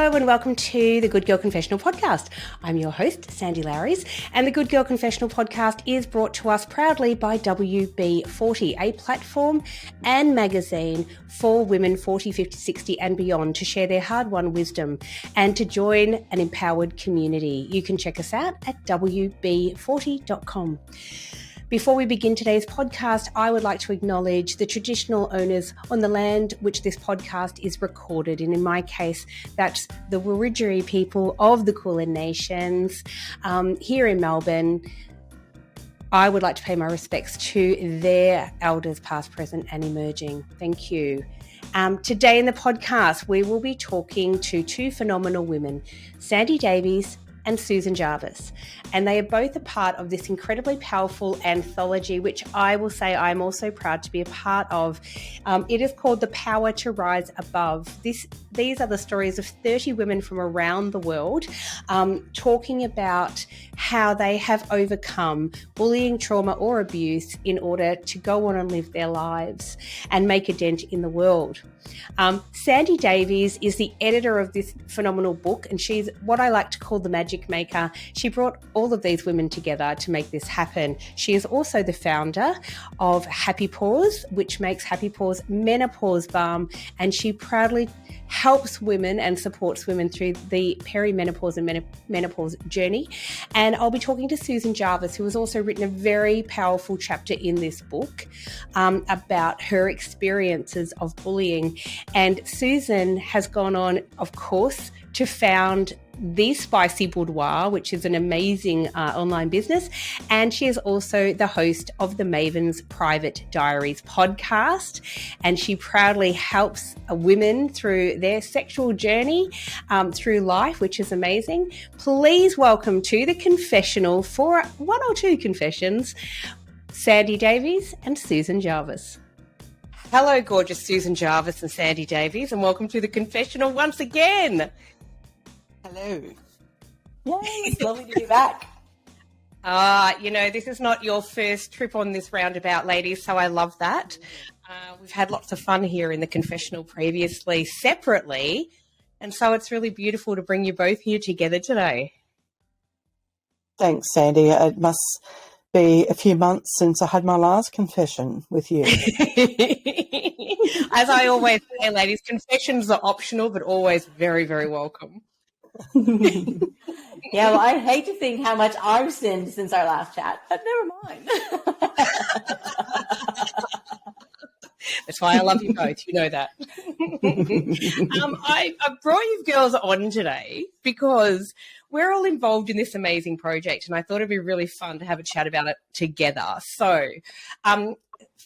Hello and welcome to the Good Girl Confessional podcast. I'm your host, Sandy Lowres, and the Good Girl Confessional podcast is brought to us proudly by WB40, a platform and magazine for women 40, 50, 60 and beyond to share their hard-won wisdom and to join an empowered community. You can check us out at WB40.com. Before we begin today's podcast, I would like to acknowledge the traditional owners on the land which this podcast is recorded. And in my case, that's the Wiradjuri people of the Kulin Nations here in Melbourne. I would like to pay my respects to their elders, past, present, and emerging. Thank you. Today in the podcast, we will be talking to two phenomenal women, Sandy Davies and Susan Jarvis, and they are both a part of this incredibly powerful anthology, which I will say I'm also proud to be a part of. It is called The Power to Rise Above. These are the stories of 30 women from around the world talking about how they have overcome bullying, trauma, or abuse in order to go on and live their lives and make a dent in the world. Sandy Davies is the editor of this phenomenal book, and she's what I like to call the magic maker. She brought all of these women together to make this happen. She is also the founder of HappyPause, which makes HappyPause Menopause balm, and she proudly helps women and supports women through the perimenopause and menopause journey. And I'll be talking to Susan Jarvis, who has also written a very powerful chapter in this book about her experiences of bullying. And Susan has gone on, of course, to found the Spicy Boudoir, which is an amazing online business. And she is also the host of the Maven's Private Diaries podcast. And she proudly helps women through their sexual journey through life, which is amazing. Please welcome to the confessional for one or two confessions, Sandy Davies and Susan Jarvis. Hello, gorgeous Susan Jarvis and Sandy Davies, and welcome to the confessional once again. Hello. Yay, it's lovely to be back. This is not your first trip on this roundabout, ladies, so I love that. We've had lots of fun here in the confessional previously, separately, and so it's really beautiful to bring you both here together today. Thanks, Sandy. It must be a few months since I had my last confession with you. As I always say, ladies, confessions are optional, but always very, very welcome. Yeah, well, I hate to think how much I've sinned since our last chat, but never mind. That's why I love you both. You know that. I brought you girls on today because we're all involved in this amazing project, and I thought it'd be really fun to have a chat about it together. So,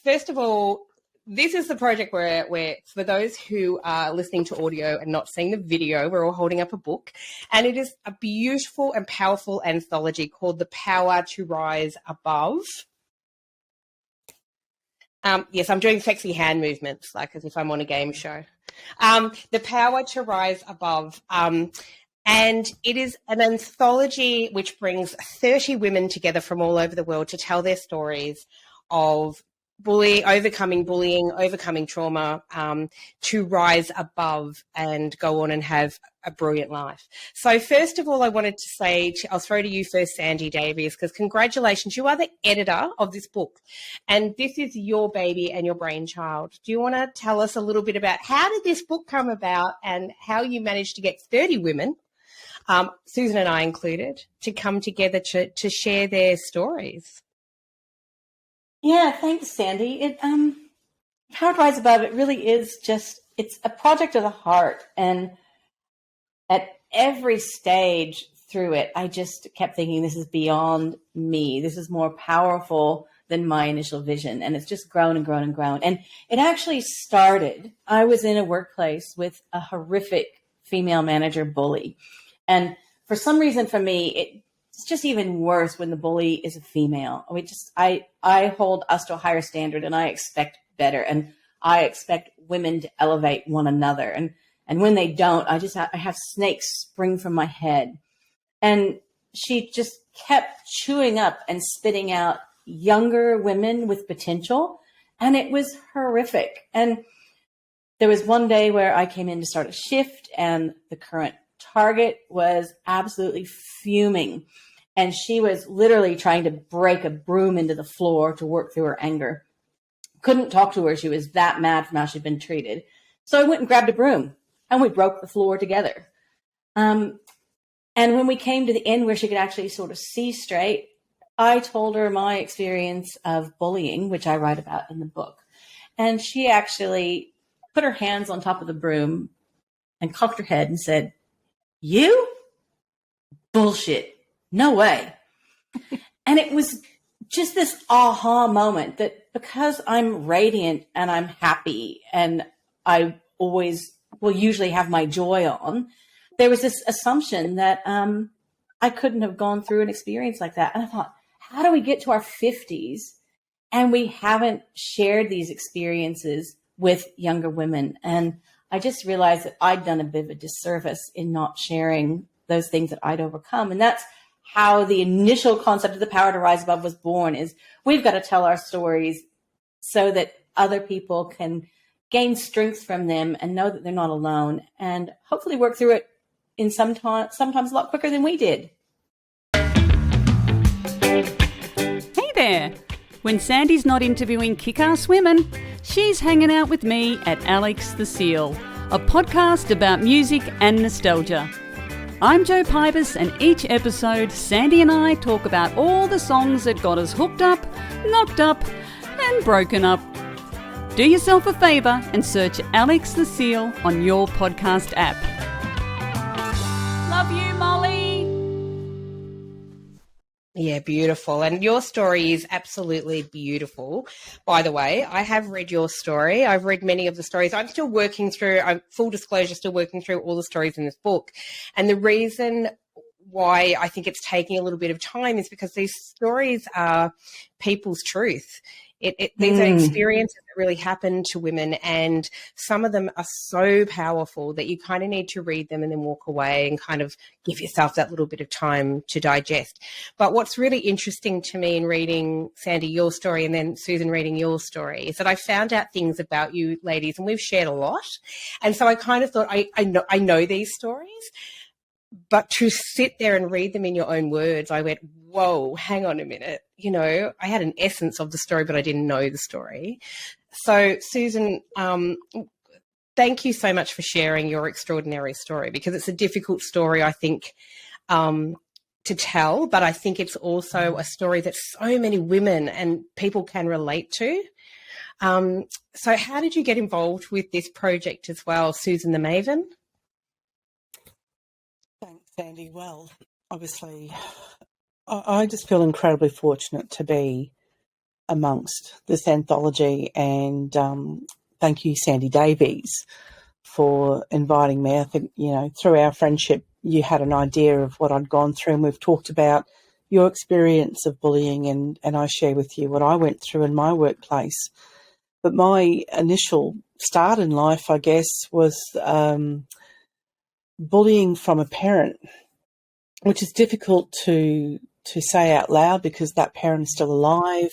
first of all, this is the project where for those who are listening to audio and not seeing the video, we're all holding up a book, and it is a beautiful and powerful anthology called The Power to Rise Above. Yes, I'm doing sexy hand movements, like as if I'm on a game show. The Power to Rise Above. And it is an anthology which brings 30 women together from all over the world to tell their stories of overcoming bullying, overcoming trauma, to rise above and go on and have a brilliant life. So first of all, I wanted to say, I'll throw to you first, Sandy Davies, because congratulations, you are the editor of this book. And this is your baby and your brainchild. Do you want to tell us a little bit about how did this book come about and how you managed to get 30 women, Susan and I included, to come together to share their stories? Yeah, thanks, Sandy. Power to Rise Above, it really is it's a project of the heart. And at every stage through it, I just kept thinking, this is beyond me. This is more powerful than my initial vision. And it's just grown and grown and grown. And it actually started, I was in a workplace with a horrific female manager bully. And for some reason for me, it's just even worse when the bully is a female. I hold us to a higher standard, and I expect better, and I expect women to elevate one another. And when they don't, I have snakes spring from my head. And she just kept chewing up and spitting out younger women with potential, and it was horrific. And there was one day where I came in to start a shift, and the current Target was absolutely fuming. And she was literally trying to break a broom into the floor to work through her anger. Couldn't talk to her. She was that mad from how she'd been treated. So I went and grabbed a broom and we broke the floor together. And when we came to the end where she could actually sort of see straight, I told her my experience of bullying, which I write about in the book. And she actually put her hands on top of the broom and cocked her head and said, "You? Bullshit. No way." And it was just this aha moment that because I'm radiant and I'm happy and I always will usually have my joy on, there was this assumption that I couldn't have gone through an experience like that. And I thought, how do we get to our 50s and we haven't shared these experiences with younger women? And I just realized that I'd done a bit of a disservice in not sharing those things that I'd overcome. And that's how the initial concept of the Power to Rise Above was born, is we've got to tell our stories so that other people can gain strength from them and know that they're not alone, and hopefully work through it in sometimes a lot quicker than we did. Hey there! When Sandy's not interviewing kick-ass women, she's hanging out with me at Alex the Seal, a podcast about music and nostalgia. I'm Jo Pybus, and each episode, Sandy and I talk about all the songs that got us hooked up, knocked up, and broken up. Do yourself a favour and search Alex the Seal on your podcast app. Love you, Molly. Yeah, beautiful. And your story is absolutely beautiful. By the way, I have read your story. I've read many of the stories. I'm still working through, full disclosure, still working through all the stories in this book. And the reason why I think it's taking a little bit of time is because these stories are people's truth. These are experiences that really happen to women, and some of them are so powerful that you kind of need to read them and then walk away and kind of give yourself that little bit of time to digest. But what's really interesting to me in reading, Sandy, your story, and then Susan reading your story, is that I found out things about you ladies, and we've shared a lot. And so I kind of thought, I know these stories, but to sit there and read them in your own words, I went, whoa, hang on a minute. You know, I had an essence of the story, but I didn't know the story. So, Susan, thank you so much for sharing your extraordinary story, because it's a difficult story, I think, to tell, but I think it's also a story that so many women and people can relate to. So how did you get involved with this project as well, Susan the Maven? Thanks, Sandy. Well, obviously, I just feel incredibly fortunate to be amongst this anthology, and thank you, Sandy Davies, for inviting me. I think, through our friendship, you had an idea of what I'd gone through, and we've talked about your experience of bullying, and I share with you what I went through in my workplace. But my initial start in life, I guess, was bullying from a parent, which is difficult to say out loud because that parent is still alive.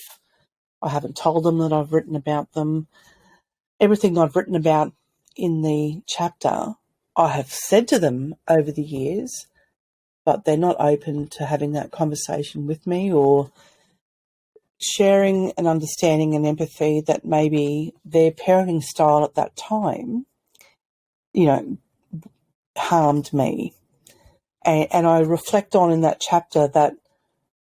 I haven't told them that I've written about them. Everything I've written about in the chapter, I have said to them over the years, but they're not open to having that conversation with me or sharing an understanding and empathy that maybe their parenting style at that time, harmed me. And I reflect on in that chapter that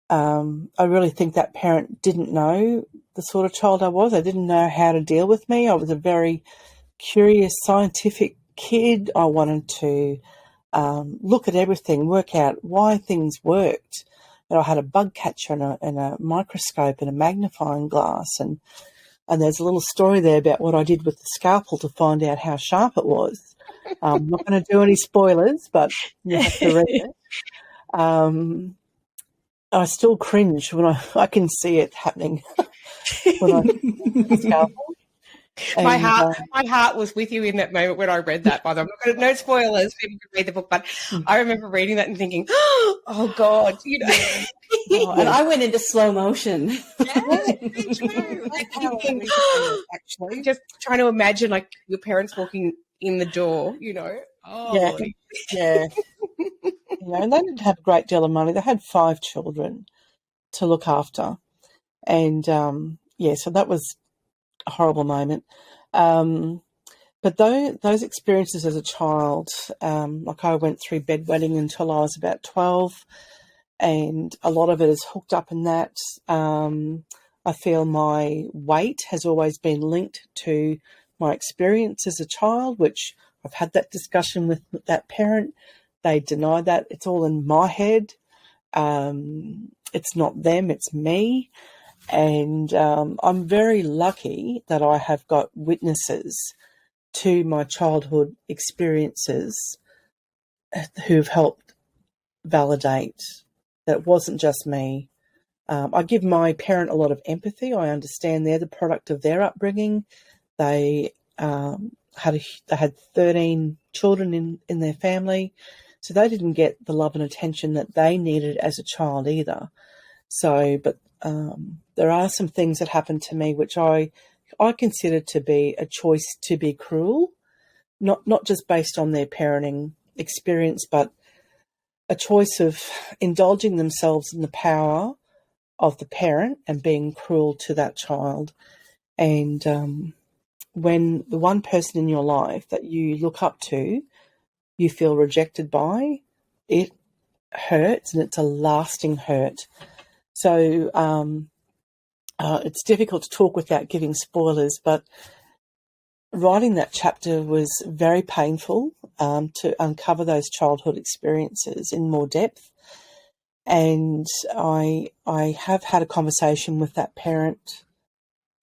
I really think that parent didn't know the sort of child I was. They didn't know how to deal with me. I was a very curious, scientific kid. I wanted to look at everything, work out why things worked. And I had a bug catcher and a microscope and a magnifying glass. And there's a little story there about what I did with the scalpel to find out how sharp it was. I'm not going to do any spoilers, but you have to read it. I still cringe when I can see it happening when I the scalpel. And, my heart was with you in that moment when I read that. By the way, no spoilers. People can read the book, but I remember reading that and thinking, "Oh God!" And I went into slow motion. Yeah, me too. Actually, just trying to imagine like your parents walking in the door. Oh, yeah. And they didn't have a great deal of money. They had 5 children to look after. And, so that was a horrible moment. But those experiences as a child, like I went through bedwetting until I was about 12, and a lot of it is hooked up in that. I feel my weight has always been linked to my experience as a child, which I've had that discussion with that parent. They deny that. It's all in my head. It's not them, it's me. And I'm very lucky that I have got witnesses to my childhood experiences who've helped validate that it wasn't just me. I give my parent a lot of empathy. I understand they're the product of their upbringing. They had 13 children in their family, so they didn't get the love and attention that they needed as a child either. So, but there are some things that happened to me which I consider to be a choice to be cruel, not just based on their parenting experience, but a choice of indulging themselves in the power of the parent and being cruel to that child. And when the one person in your life that you look up to, you feel rejected by, it hurts, and it's a lasting hurt. So it's difficult to talk without giving spoilers, but writing that chapter was very painful to uncover those childhood experiences in more depth. And I have had a conversation with that parent,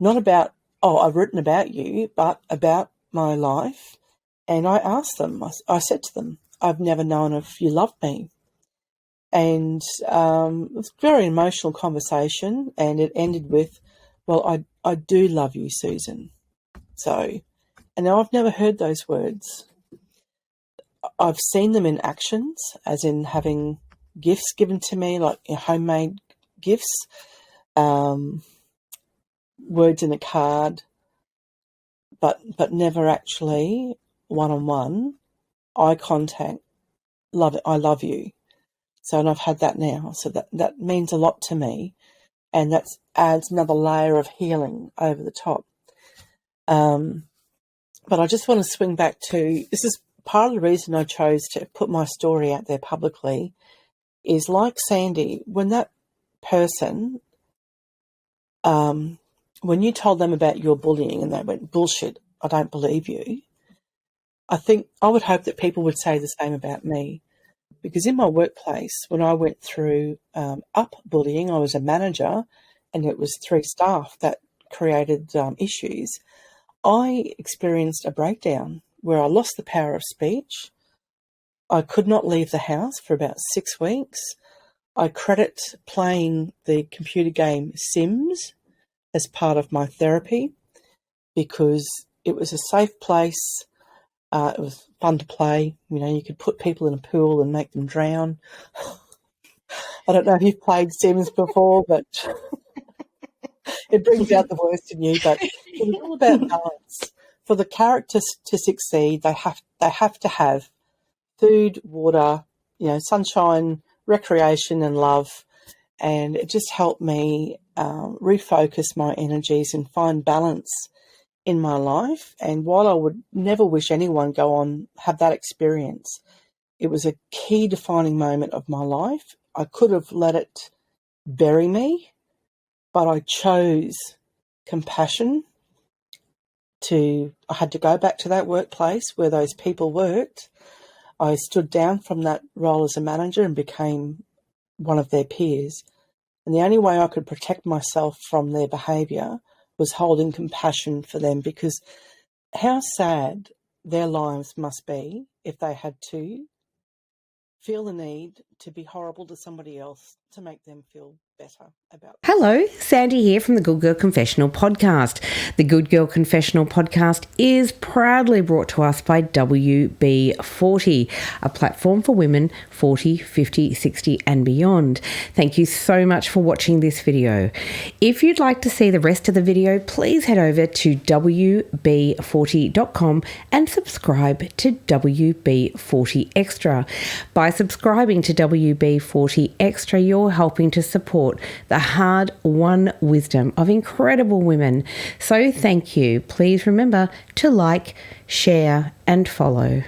not about, I've written about you, but about my life. And I asked them, I said to them, I've never known if you loved me. And it was a very emotional conversation, and it ended with, well, I do love you, Susan. So, and now I've never heard those words. I've seen them in actions, as in having gifts given to me, like homemade gifts, words in a card, but never actually one-on-one eye contact. I love you. So, and I've had that now. So that means a lot to me, and that adds another layer of healing over the top. But I just want to swing back to, this is part of the reason I chose to put my story out there publicly, is like Sandy, when that person, when you told them about your bullying and they went, bullshit, I don't believe you, I would hope that people would say the same about me. Because in my workplace, when I went through up bullying, I was a manager, and it was 3 staff that created issues. I experienced a breakdown where I lost the power of speech. I could not leave the house for about 6 weeks. I credit playing the computer game Sims as part of my therapy because it was a safe place. It was fun to play. You could put people in a pool and make them drown. I don't know if you've played Sims before, but it brings out the worst in you. But it was all about balance. For the characters to succeed, they have to have food, water, sunshine, recreation, and love. And it just helped me refocus my energies and find balance in my life. And while I would never wish anyone have that experience, it was a key defining moment of my life. I could have let it bury me, but I chose compassion. I had to go back to that workplace where those people worked. I stood down from that role as a manager and became one of their peers. And the only way I could protect myself from their behaviour was holding compassion for them, because how sad their lives must be if they had to feel the need to be horrible to somebody else to make them feel better about it. Hello, Sandy here from the Good Girl Confessional podcast. The Good Girl Confessional podcast is proudly brought to us by WB40, a platform for women 40, 50, 60 and beyond. Thank you so much for watching this video. If you'd like to see the rest of the video, please head over to WB40.com and subscribe to WB40 Extra. By subscribing to WB40 Extra, you're helping to support the hard-won wisdom of incredible women. So thank you. Please remember to like, share and follow.